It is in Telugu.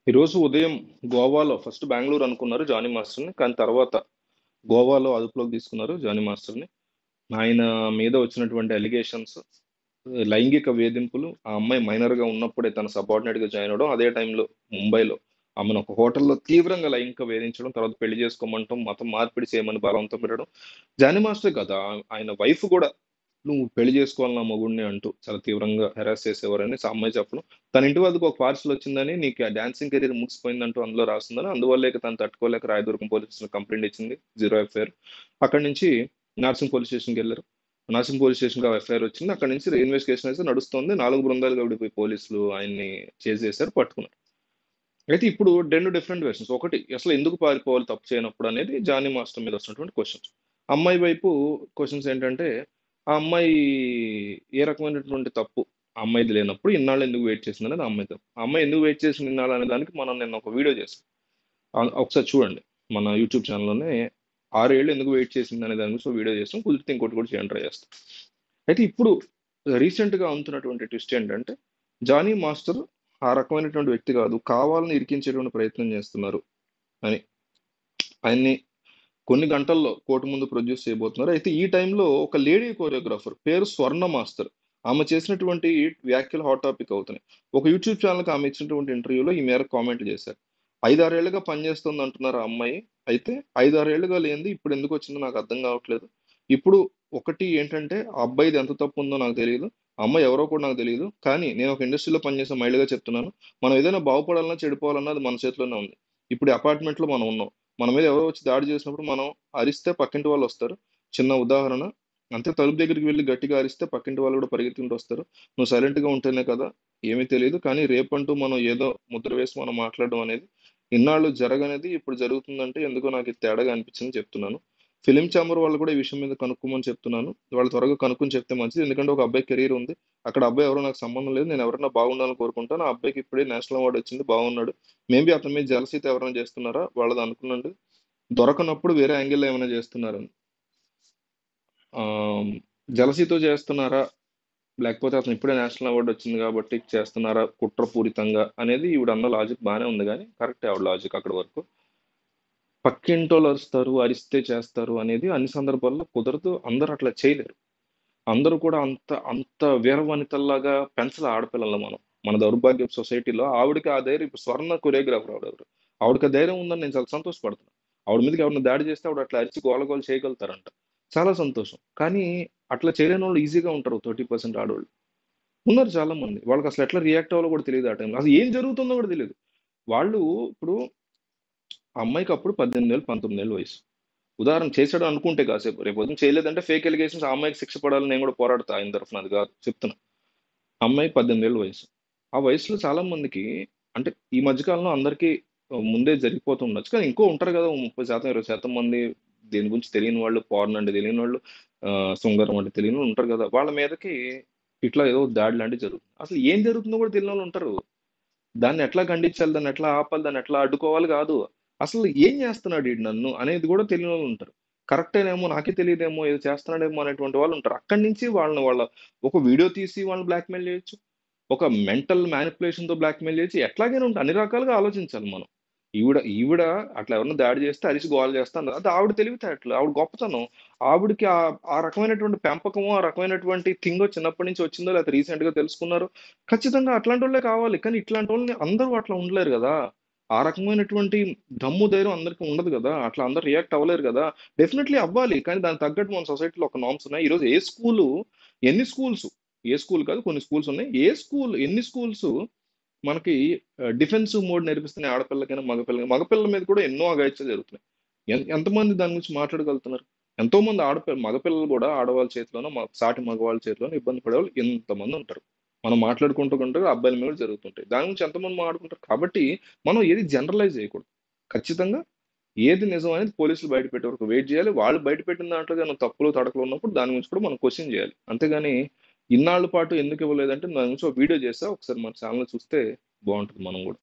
ఈరోజు ఉదయం గోవాలో ఫస్ట్ బెంగళూరు అనుకున్నారు జానీ మాస్టర్ని. కానీ తర్వాత గోవాలో అదుపులోకి తీసుకున్నారు జానీ మాస్టర్ని. ఆయన మీద వచ్చినటువంటి అలిగేషన్స్, లైంగిక వేధింపులు, ఆ అమ్మాయి మైనర్‌గా ఉన్నప్పుడే తన సబార్డినేట్‌గా జాయిన్ అవ్వడం, అదే టైంలో ముంబైలో ఆమెను ఒక హోటల్‌లో తీవ్రంగా లైంగిక వేధించడం, తర్వాత పెళ్లి చేసుకోమంటం, మతం మార్పిడి చేయమని బలవంతం పెట్టడం. జానీ మాస్టరే కాదు, ఆయన వైఫ్ కూడా "నువ్వు పెళ్లి చేసుకోవాలి నా మొగుడిని" అంటూ చాలా తీవ్రంగా హెరాస్ చేసేవారని ఆ అమ్మాయి చెప్పడం. తన ఇంటి వద్దకు ఒక పార్సెల్ వచ్చిందని, నీకు ఆ డాన్సింగ్ కెరీర్ ముగిసిపోయిందంటూ అందులో రాసుందని, అందువల్లే ఇక తను తట్టుకోలేక రాయదుర్గం పోలీస్ స్టేషన్‌లో కంప్లెయింట్ ఇచ్చింది. Zero FIR. అక్కడి నుంచి నార్సింగ్ పోలీస్ స్టేషన్‌కెళ్లారు. నార్సింగ్ పోలీస్ స్టేషన్‌కి ఆ ఎఫ్ఐఆర్ వచ్చింది. అక్కడి నుంచి ఇన్వెస్టిగేషన్ అయితే నడుస్తోంది. 4 బృందాలుగా విడిపోయి పోలీసులు ఆయన్ని చేజ్ చేశారు, పట్టుకున్నారు. అయితే ఇప్పుడు 2 డిఫరెంట్ వెర్షన్స్. ఒకటి, అసలు ఎందుకు పారిపోవాలి తప్పు చేయనప్పుడు అనేది జానీ మాస్టర్ మీద వస్తున్నటువంటి క్వెషన్స్. అమ్మాయి వైపు క్వెషన్స్ ఏంటంటే, ఆ అమ్మాయి ఏ రకమైనటువంటి తప్పు ఆ అమ్మాయిది లేనప్పుడు ఇన్నాళ్ళు ఎందుకు వెయిట్ చేసిందనేది ఆ అమ్మాయి తప్పు. ఆ అమ్మాయి ఎందుకు వెయిట్ చేసింది ఇన్నాళ్ళు అనే దానికి మనం నిన్న ఒక వీడియో చేసాం. ఒకసారి చూడండి. మన యూట్యూబ్ ఛానల్‌లోనే 6 ఏళ్ళు ఎందుకు వెయిట్ చేసింది అనే దాని గురించి ఒక వీడియో చేసాం. కుదిరితే ఇంకోటి కూడా చేయడానికి ట్రై చేస్తాం. అయితే ఇప్పుడు రీసెంట్‌గా అందుతున్నటువంటి ట్విస్ట్ ఏంటంటే, జానీ మాస్టర్ ఆ రకమైనటువంటి వ్యక్తి కాదు. కావాలని ఇరికించేటువంటి ప్రయత్నం చేస్తున్నారు అని. ఆయన్ని కొన్ని గంటల్లో కోర్టు ముందు ప్రొడ్యూస్ చేయబోతున్నారు. అయితే ఈ టైంలో ఒక లేడీ కొరియోగ్రాఫర్ పేరు స్వర్ణ మాస్టర్. ఆమె చేసినటువంటి వ్యాఖ్యలు హాట్ టాపిక్ అవుతున్నాయి. ఒక యూట్యూబ్ ఛానల్‌కి ఆమె ఇచ్చినటువంటి ఇంటర్వ్యూలో ఈ మేరకు కామెంట్ చేశారు. 5, 6 ఏళ్లుగా పనిచేస్తుంది అంటున్నారు ఆ అమ్మాయి. అయితే 5, 6 ఏళ్లుగా లేనిది ఇప్పుడు ఎందుకు వచ్చిందో నాకు అర్థం కావట్లేదు. ఇప్పుడు ఒకటి ఏంటంటే, ఆ అబ్బాయిది ఎంత తప్పు ఉందో నాకు తెలీదు. ఆ అమ్మాయి ఎవరో కూడా నాకు తెలీదు. కానీ నేను ఒక ఇండస్ట్రీలో పనిచేసే మహిళగా చెప్తున్నాను. మనం ఏదైనా బాగుపడాలన్నా, చెడిపోవాలన్నా అది మన చేతిలోనే ఉంది. ఇప్పుడు ఈ అపార్ట్మెంట్‌లో మనం ఉన్నాం. మన మీద ఎవరో వచ్చి దాడి చేసినప్పుడు మనం అరిస్తే పక్కింటి వాళ్ళు వస్తారు. చిన్న ఉదాహరణ. అంతే, తలుపు దగ్గరికి వెళ్లి గట్టిగా అరిస్తే పక్కింటి వాళ్ళు కూడా పరిగెత్తుకుంటూ వస్తారు. నువ్వు సైలెంట్‌గా ఉంటేనే కదా ఏమీ తెలీదు. కానీ రేపంటూ మనం ఏదో ముద్ర వేసి మనం మాట్లాడడం అనేది ఇన్నాళ్ళు జరగనిది ఇప్పుడు జరుగుతుందంటే ఎందుకో నాకు ఇది తేడాగా అనిపించింది చెప్తున్నాను. ఫిల్మ్ ఛాంబర్ వాళ్ళు కూడా ఈ విషయం మీద కనుక్కోమని చెప్తున్నాను. వాళ్ళు త్వరగా కనుక్కొని చెప్తే మంచిది. ఎందుకంటే ఒక అబ్బాయి కెరీర్ ఉంది. అక్కడ అబ్బాయి ఎవరో నాకు సంబంధం లేదు. నేను ఎవరైనా బాగుండాలని కోరుకుంటాను. ఆ అబ్బాయికి ఇప్పుడే నేషనల్ అవార్డ్ వచ్చింది, బాగున్నాడు. మేబీ అతని మీద జెలసీతో ఎవరైనా చేస్తున్నారా? వాళ్ళది అనుకునండి. దొరకనప్పుడు వేరే యాంగిల్‌లో ఏమైనా చేస్తున్నారని. ఆహ్, జెలసీతో చేస్తున్నారా? లేకపోతే అతను ఇప్పుడే నేషనల్ అవార్డ్ వచ్చింది కాబట్టి చేస్తున్నారా కుట్రపూరితంగా అనేది ఈవిడన్న లాజిక్ బానే ఉంది గానీ, కరెక్టే ఆవిడ లాజిక్ అక్కడి వరకు. పక్కింటోళ్ళు అరుస్తారు, అరిస్తే చేస్తారు అనేది అన్ని సందర్భాల్లో కుదరదు. అందరూ అట్లా చేయలేరు. అందరూ కూడా అంత అంత వీర వనితల్లాగా పెంచలే ఆడపిల్లల్ని మనం. మన దౌర్భాగ్యపు సొసైటీలో ఆవిడకి ఆ ధైర్యం, ఇప్పుడు స్వర్ణ కొరియోగ్రాఫర్ ఆవిడెవరు. ఆవిడకి ఆ ధైర్యం ఉందని నేను చాలా సంతోషపడుతున్నా. ఆవిడ మీదకి ఎవరైనా దాడి చేస్తే ఆవిడ అట్లా అరిచి గోల గోల చేయగలుగుతారంట. చాలా సంతోషం. కానీ అట్లా చేయలేనోళ్ళు ఈజీగా ఉంటారు 30% ఆడోళ్ళు. ఉన్నారు చాలా మంది. వాళ్ళకసలు ఎట్లా రియాక్ట్ అవ్వాలో కూడా తెలీదు ఆ టైంలో. అసలు ఏం జరుగుతుందో కూడా తెలీదు. వాళ్ళు ఇప్పుడు ఆ అమ్మాయికి అప్పుడు 18 ఏళ్ళు, 19 ఏళ్ళు వయసు. ఉదాహరణ చేసాడు అనుకుంటే కాసేపు. రేపొద్దున చేయలేదంటే ఫేక్ అలిగేషన్స్, ఆ అమ్మాయికి శిక్ష పడాలని నేను కూడా పోరాడతా ఆయన తరఫున, అది కాదు చెప్తున్నా. అమ్మాయికి 18 ఏళ్ళు వయసు. ఆ వయసులో చాలా మందికి, అంటే ఈ మధ్య కాలంలో అందరికీ ముందే జరిగిపోతుండొచ్చు. కానీ ఇంకో ఉంటారు కదా! 30%, 20% మంది దీని గురించి తెలియని వాళ్ళు, పోర్న్ అంటే తెలియనోళ్ళు, శృంగారం అంటే తెలియనోళ్ళు ఉంటారు కదా! వాళ్ళ మీదకి ఇట్లా ఏదో దాడి లాంటిది జరుగుతుంది. అసలు ఏం జరుగుతుందో కూడా తెలియనోళ్ళు ఉంటారు. దాన్ని ఎట్లా ఖండించాలి? దాన్ని ఎట్లా ఆపాలి? దాన్ని ఎట్లా అడ్డుకోవాలి గాదు. అసలు ఏం జేస్తున్నాడు ఈడు నన్ను అనేది గూడా తెలియనోళ్ళుంటారు. కరెక్టేనేమో, నాకే తెలీదేమో, ఏదో చేస్తున్నాడేమో అనేటువంటి వాళ్ళుంటారు. అక్కడి నుంచి వాళ్ళని ఒక వీడియో తీసి వాళ్ళని బ్లాక్‌మెయిల్ జేయొచ్చు. ఒక మెంటల్ మానిప్యులేషన్‌తో బ్లాక్‌మెయిల్ జేయొచ్చు. ఎట్లాగైనా ఉంటాయి. అన్ని రకాలుగా ఆలోచించాలి మనం. ఈవిడ అట్లా ఎవరైనా దాడి జేస్తే అరిసి గోల చేస్తా అన్నది. అది ఆవిడ తెలివితేటలు, ఆవిడ గొప్పతనం. ఆవిడకి ఆ రకమైనటువంటి పెంపకము, ఆ రకమైనటువంటి థింగో చిన్నప్పటి నుంచి వచ్చిందో, లేకపోతే రీసెంట్‌గా తెలుసుకున్నారో, ఖచ్చితంగా అట్లాంటోళ్ళే కావాలి. కానీ ఇట్లాంటోళ్ళని అందరూ అట్లా ఉండలేరు గదా! ఆ రకమైనటువంటి దమ్ము, ధైర్యం అందరికి ఉండదు గదా! అట్లా అందరూ రియాక్ట్ అవ్వలేరు గదా! డెఫినైట్‌లీ అవ్వాలి. కానీ దానికి తగ్గట్టు మన సొసైటీలో ఒక నార్మ్స్ ఉన్నాయి. ఈరోజు ఎన్ని స్కూల్స్, ఏ స్కూల్ కాదు కొన్ని స్కూల్స్ ఉన్నాయి. ఎన్ని స్కూల్స్ మనకి డిఫెన్సివ్ మోడ్ నేర్పిస్తున్నాయి ఆడపిల్లకైనా, మగపిల్లకైనా. మగపిల్లల మీద కూడా ఎన్నో అఘాయిత్యాలు జరుగుతున్నాయి. ఎంతమంది దాని గురించి మాట్లాడగలుగుతున్నారు? ఎంతోమంది మగపిల్లలు గూడా ఆడవాళ్ళ చేతిలోనో, సాటి మగవాళ్ళ చేతిలోనో ఇబ్బంది పడేవాళ్ళు ఎంతమంది ఉంటారు. మనం మాట్లాడుకుంటూ ఉంటే అబ్బాయిల మీద కూడా జరుగుతుంటాయి. దాని గురించి ఎంతమంది మాట్లాడుకుంటారు. కాబట్టి మనం ఏది జనరలైజ్ చేయకూడదు. ఖచ్చితంగా ఏది నిజం అనేది పోలీసులు బయటపెట్టే వరకు వెయిట్ చేయాలి. వాళ్ళు బయటపెట్టిన దాంట్లో ఏమైనా తప్పులు, తడకలు ఉన్నప్పుడు దాని గురించి కూడా మనం క్వెషన్ చేయాలి. అంతేగాని ఇన్నాళ్ళ పాటు ఎందుకు ఇవ్వలేదంటే దాని గురించి ఒక వీడియో చేశా. ఒకసారి మన ఛానెల్‌లో చూస్తే బావుంటది మనం గూడా.